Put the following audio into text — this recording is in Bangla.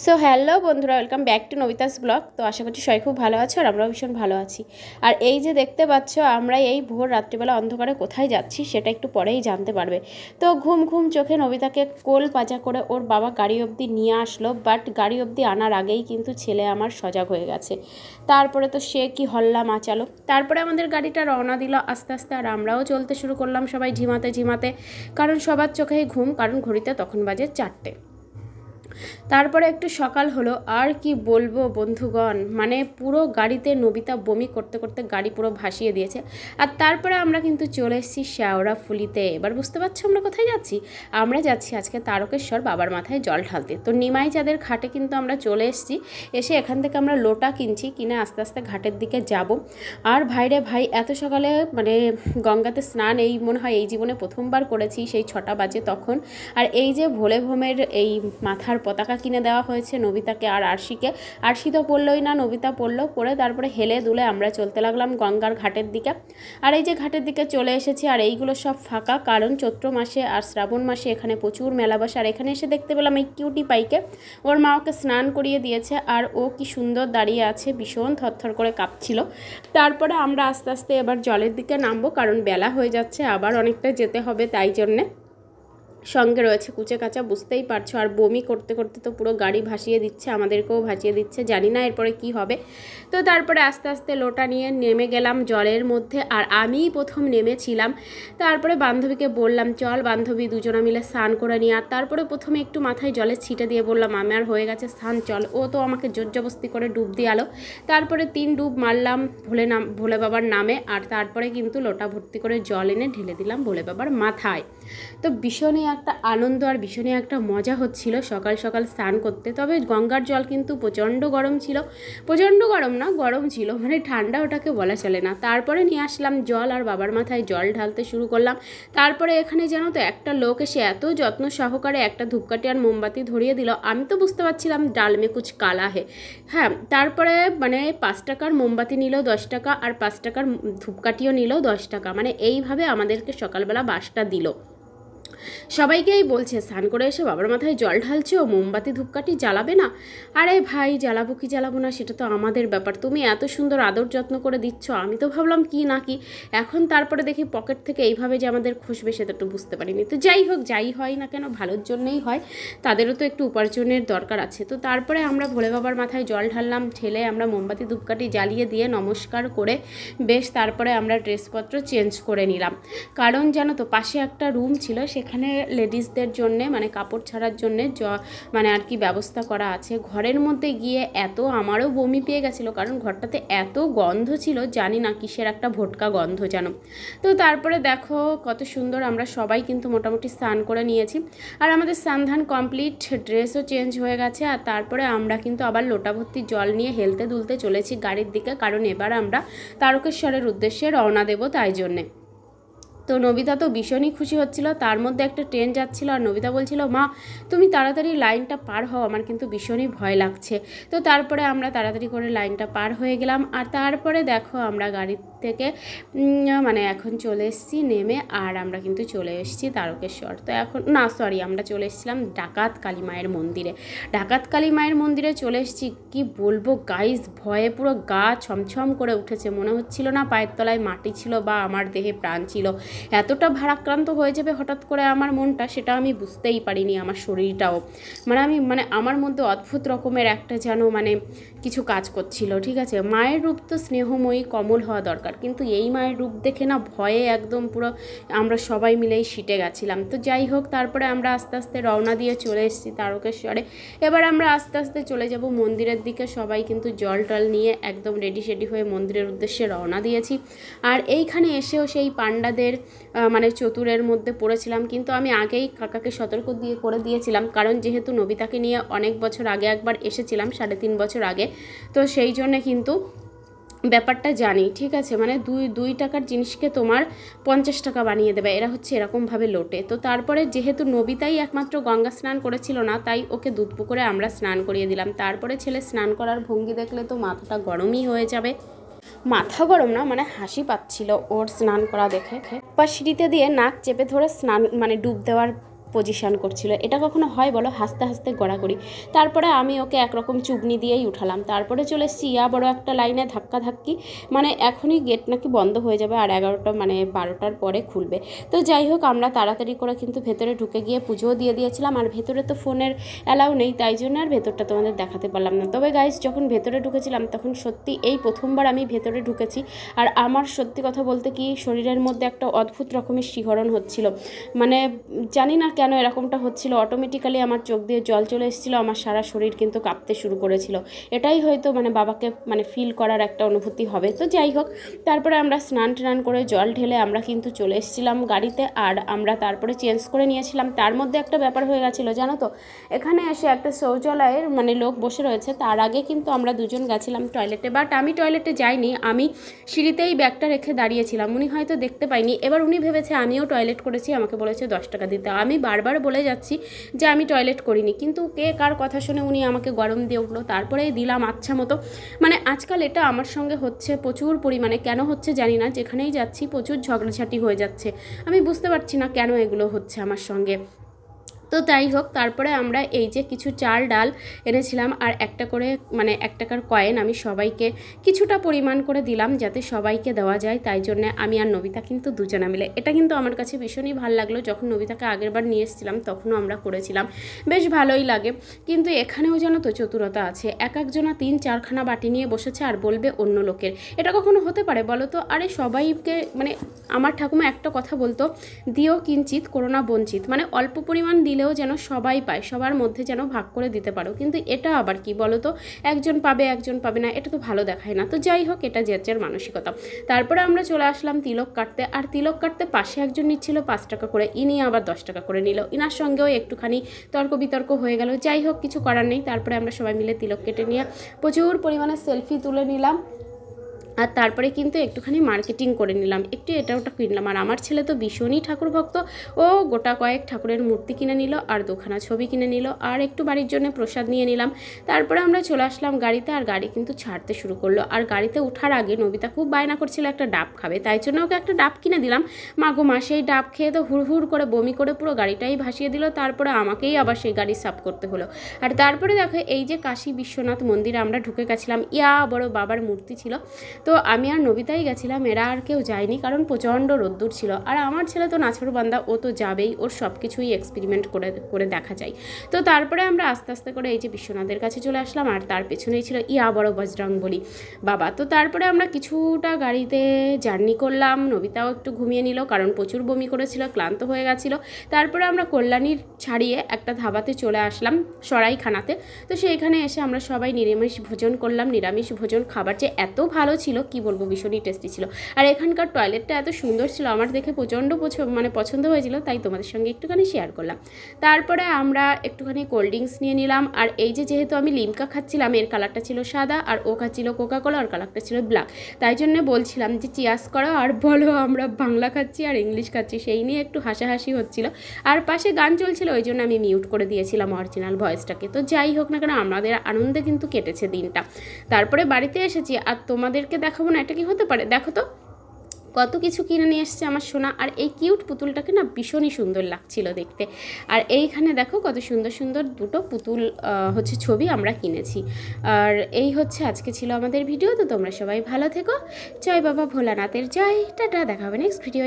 সো হ্যালো বন্ধুরা, ওয়েলকাম ব্যাক টু নবিতাস ব্লগ। তো আশা করছি সবাই খুব ভালো আছে আর আমরাও ভীষণ ভালো আছি। আর এই যে দেখতে পাচ্ছ, আমরা এই ভোর রাত্রিবেলা অন্ধকারে কোথায় যাচ্ছি সেটা একটু পরেই জানতে পারবে। তো ঘুম ঘুম চোখে নবিতাকে কোল পাজা করে ওর বাবা গাড়ি অবধি নিয়ে আসলো, বাট গাড়ি অবধি আনার আগেই কিন্তু ছেলে আমার সজাগ হয়ে গেছে। তারপরে তো সে কি হল্লা মাচালো। তারপরে আমাদের গাড়িটা রওনা দিল আস্তে আস্তে, আর আমরাও চলতে শুরু করলাম সবাই ঝিমাতে ঝিমাতে, কারণ সবার চোখেই ঘুম, কারণ ঘড়িতে তখন বাজে 4টে। তারপরে একটু সকাল হলো, আর কি বলবো বন্ধুগণ, মানে পুরো গাড়িতে নবিতা বমি করতে করতে গাড়ি পুরো ভাসিয়ে দিয়েছে। আর তারপরে আমরা কিন্তু চলে এসেছি শেওড়াফুলিতে। এবার বুঝতে পারছো আমরা কোথায় যাচ্ছি? আমরা যাচ্ছি আজকে তারকেশ্বর বাবার মাথায় জল ঢালতে। তো নিমাই চাঁদের ঘাটে কিন্তু আমরা চলে এসেছি। এসে এখান থেকে আমরা লোটা কিনছি, কিনে আস্তে আস্তে ঘাটের দিকে যাব। আর ভাইরে ভাই, এত সকালে মানে গঙ্গাতে স্নান এই মনে হয় এই জীবনে প্রথমবার করেছি, সেই 6টা বাজে তখন। আর এই যে ভোলে ভোমের এই মাথার পতাকা কিনে দেওয়া হয়েছে নবিতাকে আর আরশিকে। আরশি তো পড়লই না, নবিতা পড়লো। পড়ে তারপরে হেলে দুলে আমরা চলতে লাগলাম গঙ্গার ঘাটের দিকে। আর এই যে ঘাটের দিকে চলে এসেছি, আর এইগুলো সব ফাঁকা, কারণ চৈত্র মাসে আর শ্রাবণ মাসে এখানে প্রচুর মেলা বসে। আর এখানে এসে দেখতে পেলাম এই কিউটি পাইকে, ওর মা ওকে স্নান করিয়ে দিয়েছে, আর ও কি সুন্দর দাঁড়িয়ে আছে, ভীষণ থরথর করে কাঁপছিল। তারপরে আমরা আস্তে আস্তে এবার জলের দিকে নামবো, কারণ বেলা হয়ে যাচ্ছে, আবার অনেকটা যেতে হবে, তাই জন্যে। সঙ্গে রয়েছে কুচে কাচা, বুঝতেই পারছো। আর বমি করতে করতে তো পুরো গাড়ি ভাসিয়ে দিচ্ছে, আমাদেরকেও ভাসিয়ে দিচ্ছে, জানি না এরপরে কি হবে। তো তারপরে আস্তে আস্তে লোটা নিয়ে নেমে গেলাম জলের মধ্যে, আর আমিই প্রথম নেমেছিলাম। তারপরে বান্ধবীকে বললাম, চল বান্ধবী, দুজনা মিলে স্নান করে নিই। আর তারপরে প্রথমে একটু মাথায় জলের ছিটে দিয়ে বললাম, আমার হয়ে গেছে স্নান, চল। ও তো আমাকে জোরজবস্তি করে ডুব দিয়ে আলো। তারপরে 3 ডুব মারলাম ভোলে বাবার নামে। আর তারপরে কিন্তু লোটা ভর্তি করে জল এনে ঢেলে দিলাম ভোলে বাবার মাথায়। তো ভীষণই একটা আনন্দ আর ভীষণই একটা মজা হচ্ছিল সকাল সকাল স্নান করতে। তবে গঙ্গার জল কিন্তু প্রচণ্ড গরম ছিল, প্রচণ্ড গরম না, গরম ছিল, মানে ঠান্ডা ওটাকে বলা চলে না। তারপরে নিয়ে আসলাম জল আর বাবার মাথায় জল ঢালতে শুরু করলাম। তারপরে এখানে জানো তো, একটা লোক এসে এত যত্ন সহকারে একটা ধূপকাঠি আর মোমবাতি ধরিয়ে দিল, আমি তো বুঝতে পারছিলাম ডাল মে কুচ কালা হে। হ্যাঁ, তারপরে মানে 5 টাকার মোমবাতি নিল 10 টাকা, আর 5 টাকার ধূপকাঠিও নিল 10 টাকা, মানে এইভাবে আমাদেরকে সকালবেলা বাসটা দিল। সবাইকেই বলছে, স্নান করে এসে বাবার মাথায় জল ঢালছো, মোমবাতি ধূপকাঠি জ্বালাবে না? আরে ভাই, জ্বালাবো কি জ্বালাবো না সেটা তো আমাদের ব্যাপার, তুমি এত সুন্দর আদর যত্ন করে দিচ্ছ, আমি তো ভাবলাম কি না কি। এখন তারপরে দেখি পকেট থেকে এইভাবে যে আমাদের খুশবে, সেটা তো বুঝতে পারিনি। তো যাই হোক, যাই হয় না কেন ভালোর জন্যই হয়, তাদেরও তো একটু উপার্জনের দরকার আছে। তো তারপরে আমরা ভোলে বাবার মাথায় জল ঢাললাম, ঠেলে আমরা মোমবাতি ধূপকাঠি জ্বালিয়ে দিয়ে নমস্কার করে বেশ তারপরে আমরা ড্রেসপত্র চেঞ্জ করে নিলাম। কারণ জানো তো, পাশে একটা রুম ছিল, সেখানে লেডিসদের জন্যে মানে কাপড় ছাড়ার জন্যে মানে আর কি ব্যবস্থা করা আছে। ঘরের মধ্যে গিয়ে এত আমারও বমি পেয়ে গেছিলো, কারণ ঘরটাতে এত গন্ধ ছিল, জানি না কিসের একটা ভোটকা গন্ধ যেন। তো তারপরে দেখো কত সুন্দর আমরা সবাই কিন্তু মোটামুটি স্নান করে নিয়েছি, আর আমাদের স্নান ধান কমপ্লিট, ড্রেসও চেঞ্জ হয়ে গেছে। আর তারপরে আমরা কিন্তু আবার লোটা ভর্তি জল নিয়ে হেলতে দুলতে চলেছি গাড়ির দিকে, কারণ এবার আমরা তারকেশ্বরের উদ্দেশ্যে রওনা দেব, তাই জন্যে। তো নবিতা তো ভীষণই খুশি হচ্ছিল। তার মধ্যে একটা ট্রেন যাচ্ছিল, আর নবিতা বলছিল, মা তুমি তাড়াতাড়ি লাইনটা পার হও, আমার কিন্তু ভীষণই ভয় লাগছে। তো তারপরে আমরা তাড়াতাড়ি করে লাইনটা পার হয়ে গেলাম। আর তারপরে দেখো আমরা গাড়ির থেকে মানে এখন চলে এসেছি নেমে, আর আমরা কিন্তু চলে এসেছি তারকেশ্বর। তো এখন না, সরি, আমরা চলে এসেছিলাম ডাকাত কালী মায়ের মন্দিরে। ডাকাত কালী মায়ের মন্দিরে চলে এসেছি, কি বলবো গাইজ, ভয়ে পুরো গা ছমছম করে উঠেছে, মনে হচ্ছিল না পায়ের তলায় মাটি ছিল বা আমার দেহে প্রাণ ছিল। এতটা ভারাক্রান্ত হয়ে যাবে হঠাৎ করে আমার মনটা, সেটা আমি বুঝতেই পারিনি, আমার শরীরটাও মানে আমার মধ্যে অদ্ভুত রকমের একটা যেন মানে কিছু কাজ করছিল। ঠিক আছে, মায়ের রূপ তো স্নেহময়ী কমল হওয়া দরকার, কিন্তু এই মায়ের রূপ দেখে না ভয়ে একদম পুরো আমরা সবাই মিলেই শিটে গেছিলাম। তো যাই হোক, তারপরে আমরা আস্তে আস্তে রওনা দিয়ে চলে এসেছি তারকেশ্বরে। এবার আমরা আস্তে আস্তে চলে যাব মন্দিরের দিকে, সবাই কিন্তু জল টল নিয়ে একদম রেডি শেডি হয়ে মন্দিরের উদ্দেশ্যে রওনা দিয়েছি। আর এইখানে এসেও সেই পাণ্ডাদের মানে চতুরের মধ্যে পড়েছিলাম, কিন্তু আমি আগেই কাকাকে সতর্ক করে দিয়েছিলাম, কারণ যেহেতু নবিতাকে নিয়ে অনেক বছর আগে একবার এসেছিলাম, 3.5 বছর আগে, তো সেই জন্যে কিন্তু ব্যাপারটা জানি। ঠিক আছে, মানে 2 টাকার জিনিসকে তোমার 50 টাকা বানিয়ে দেবে, এরা হচ্ছে এরকমভাবে লোটে। তো তারপরে যেহেতু নবিতাই একমাত্র গঙ্গা স্নান করেছিল না, তাই ওকে দুধ পুকুরে আমরা স্নান করিয়ে দিলাম। তারপরে ছেলে স্নান করার ভঙ্গি দেখলে তো মাথাটা গরমই হয়ে যাবে, মাথা গরম না, মানে হাসি পাচ্ছিল ওর স্নান করা দেখে। বা সিঁড়িতে দিয়ে নাক চেপে ধরে স্নান মানে ডুব দেওয়ার পজিশান করছিল। এটা কখনো হয় বলো, হাসতে হাসতে গড়াগড়ি। তারপরে আমি ওকে একরকম চুবনি দিয়েই উঠালাম। তারপরে চলে এসেছি ইয়া বড় একটা লাইনে ধাক্কি, মানে এখনই গেট নাকি বন্ধ হয়ে যাবে আর 11টা মানে 12টার পরে খুলবে। তো যাই হোক, আমরা তাড়াতাড়ি করে কিন্তু ভেতরে ঢুকে গিয়ে পুজোও দিয়ে দিয়েছিলাম। আর ভেতরে তো ফোনের অ্যালাউ নেই, তাই জন্য আর ভেতরটা তোমাদের দেখাতে পারলাম না। তবে গাইস, যখন ভেতরে ঢুকেছিলাম তখন সত্যি এই প্রথমবার আমি ভেতরে ঢুকেছি। আর আমার সত্যি কথা বলতে কি, শরীরের মধ্যে একটা অদ্ভুত রকমের শিহরণ হচ্ছিল। মানে জানি না কেন এরকমটা হচ্ছিল, অটোমেটিক্যালি আমার চোখ দিয়ে জল চলে এসেছিলো, আমার সারা শরীর কিন্তু কাঁপতে শুরু করেছিল। এটাই হয়তো মানে বাবাকে মানে ফিল করার একটা অনুভূতি হবে। তো যাই হোক, তারপরে আমরা স্নান টান করে জল ঢেলে আমরা কিন্তু চলে এসেছিলাম গাড়িতে। আর আমরা তারপরে চেঞ্জ করে নিয়েছিলাম। তার মধ্যে একটা ব্যাপার হয়ে গেছিলো জানো তো, এখানে এসে একটা শৌচালয়ের মানে লোক বসে রয়েছে, তার আগে কিন্তু আমরা দুজন গেছিলাম টয়লেটে। বাট আমি টয়লেটে যাইনি, আমি সিঁড়িতেই ব্যাগটা রেখে দাঁড়িয়েছিলাম। উনি হয়তো দেখতে পাইনি। এবার উনি ভেবেছে আমিও টয়লেট করেছি, আমাকে বলেছে 10 টাকা দিতে। আমি বারবার বলে যাচ্ছি যে আমি টয়লেট করিনি, কিন্তু কে কার কথা শুনে উনি আমাকে গরম দিয়ে উঠলো। তারপরেই দিলাম আচ্ছা মতো। মানে আজকাল এটা আমার সঙ্গে হচ্ছে প্রচুর পরিমাণে, কেন হচ্ছে জানি না, যেখানেই যাচ্ছি প্রচুর ঝগড়াঝাটি হয়ে যাচ্ছে। আমি বুঝতে পারছি না কেন এগুলো হচ্ছে আমার সঙ্গে। তো তাই হোক, তারপরে আমরা এই যে কিছু চাল ডাল এনেছিলাম আর একটা করে মানে 1 টাকার কয়েন আমি সবাইকে কিছুটা পরিমাণ করে দিলাম, যাতে সবাইকে দেওয়া যায়। তাই জন্য আমি আর নবিতা কিন্তু দুজনা মিলে, এটা কিন্তু আমার কাছে ভীষণই ভালো লাগলো। যখন নবিতাকে আগেরবার নিয়ে এসেছিলাম তখনও আমরা করেছিলাম, বেশ ভালোই লাগে। কিন্তু এখানেও যেন তো চতুরতা আছে, একজনা 3-4খানা বাটি নিয়ে বসেছে আর বলবে অন্য লোকের। এটা কখনো হতে পারে বলো তো? আরে সবাইকে মানে আমার ঠাকুমা একটা কথা বলতো, দিও কিঞ্চিত করোনা বঞ্চিত, মানে অল্প পরিমাণ দিলেও যেন সবাই পায়, সবার মধ্যে যেন ভাগ করে দিতে পারো। কিন্তু এটা আবার কি বলো তো, একজন পাবে একজন পাবে না, এটা তো ভালো দেখায় না। তো যাই হোক, এটা যার মানসিকতা। তারপরে আমরা চলে আসলাম তিলক কাটতে। আর তিলক কাটতে পাশে একজন নিচ্ছিল 5 টাকা করে, ইনি আবার 10 টাকা করে নিল। ইনার সঙ্গেও একটুখানি তর্ক বিতর্ক হয়ে গেল। যাই হোক, কিছু করার নেই। তারপরে আমরা সবাই মিলে তিলক কেটে নিয়ে প্রচুর পরিমাণে সেলফি তুলে নিলাম। আর তারপরে কিন্তু একটুখানি মার্কেটিং করে নিলাম, একটু এটা ওটা কিনলাম। আর আমার ছেলে তো ভীষণই ঠাকুর ভক্ত, ও গোটা কয়েক ঠাকুরের মূর্তি কিনে নিল আর 2খানা ছবি কিনে নিল, আর একটু বাড়ির জন্য প্রসাদ নিয়ে নিলাম। তারপরে আমরা চলে আসলাম গাড়িতে, আর গাড়ি কিন্তু ছাড়তে শুরু করলো। আর গাড়িতে ওঠার আগে নবিতা খুব বায়না করছিল একটা ডাব খাবে, তাই জন্য ওকে একটা ডাব কিনে দিলাম। মা গো মা, সেই ডাব খেয়ে তো হুড় করে বমি করে পুরো গাড়িটাই ভাসিয়ে দিল। তারপরে আমাকেই আবার সেই গাড়ি সাফ করতে হলো। আর তারপরে দেখো, এই যে কাশী বিশ্বনাথ মন্দিরে আমরা ঢুকে গেছিলাম, ইয়া বড় বাবার মূর্তি ছিল। তো আমি আর নবিতাই গেছিলাম, এরা আর কেউ যায়নি, কারণ প্রচণ্ড রোদ্দুর ছিল। আর আমার ছেলে তো নাছোড়বান্দা, ও তো যাবেই, ওর সব কিছুই এক্সপেরিমেন্ট করে দেখা যায়। তো তারপরে আমরা আস্তে আস্তে করে এই যে বিশ্বনাথের কাছে চলে আসলাম, আর তার পেছনেই ছিল ইয়া বড় বজরংবলী বাবা। তো তারপরে আমরা কিছুটা গাড়িতে জার্নি করলাম, নবিতাও একটু ঘুমিয়ে নিল, কারণ প্রচুর বমি করেছিল, ক্লান্ত হয়ে গেছিলো। তারপরে আমরা কল্যাণীর ছাড়িয়ে একটা ধাবাতে চলে আসলাম, সরাইখানাতে। তো সেইখানে এসে আমরা সবাই নিরামিষ ভোজন করলাম। নিরামিষ ভোজন খাবার যে এত ভালো ছিল কি বলবো, ভীষণই টেস্টি ছিল। আর এখানকার টয়লেটটা এত সুন্দর ছিল, আমার দেখে প্রচণ্ড মানে পছন্দ হয়েছিল, তাই তোমাদের সঙ্গে একটুখানি শেয়ার করলাম। তারপরে আমরা একটুখানি কোল্ড ড্রিঙ্কস নিয়ে নিলাম। আর এই যে যেহেতু আমি লিমকা খাচ্ছিলাম, এর কালারটা ছিল সাদা, আর ও খাচ্ছিল কোকাকোলা, আর কালারটা ছিল ব্ল্যাক। তাই জন্য বলছিলাম যে চিয়ার্স করো আর বলো আমরা বাংলা খাচ্ছি আর ইংলিশ খাচ্ছি, সেই নিয়ে একটু হাসাহাসি হচ্ছিল। আর পাশে গান চলছিল, ওই জন্য আমি মিউট করে দিয়েছিলাম অরিজিনাল ভয়েসটাকে। তো যাই হোক না কেন, আমাদের আনন্দে কিন্তু কেটেছে দিনটা। তারপরে বাড়িতে এসেছি, আর তোমাদেরকে দেখাবো না এটা কি হতে পারে? দেখো তো কত কিছু কিনে নিয়ে এসছে আমার সোনা। আর এই কিউট পুতুলটাকে না ভীষণই সুন্দর লাগছিল দেখতে। আর এইখানে দেখো কত সুন্দর সুন্দর দুটো পুতুল হচ্ছে ছবি আমরা কিনেছি। আর এই হচ্ছে আজকে ছিল আমাদের ভিডিও। তো তোমরা সবাই ভালো থেকো, জয় বাবা ভোলানাথের জয়, টাটা, দেখা হবে নেক্সট ভিডিও।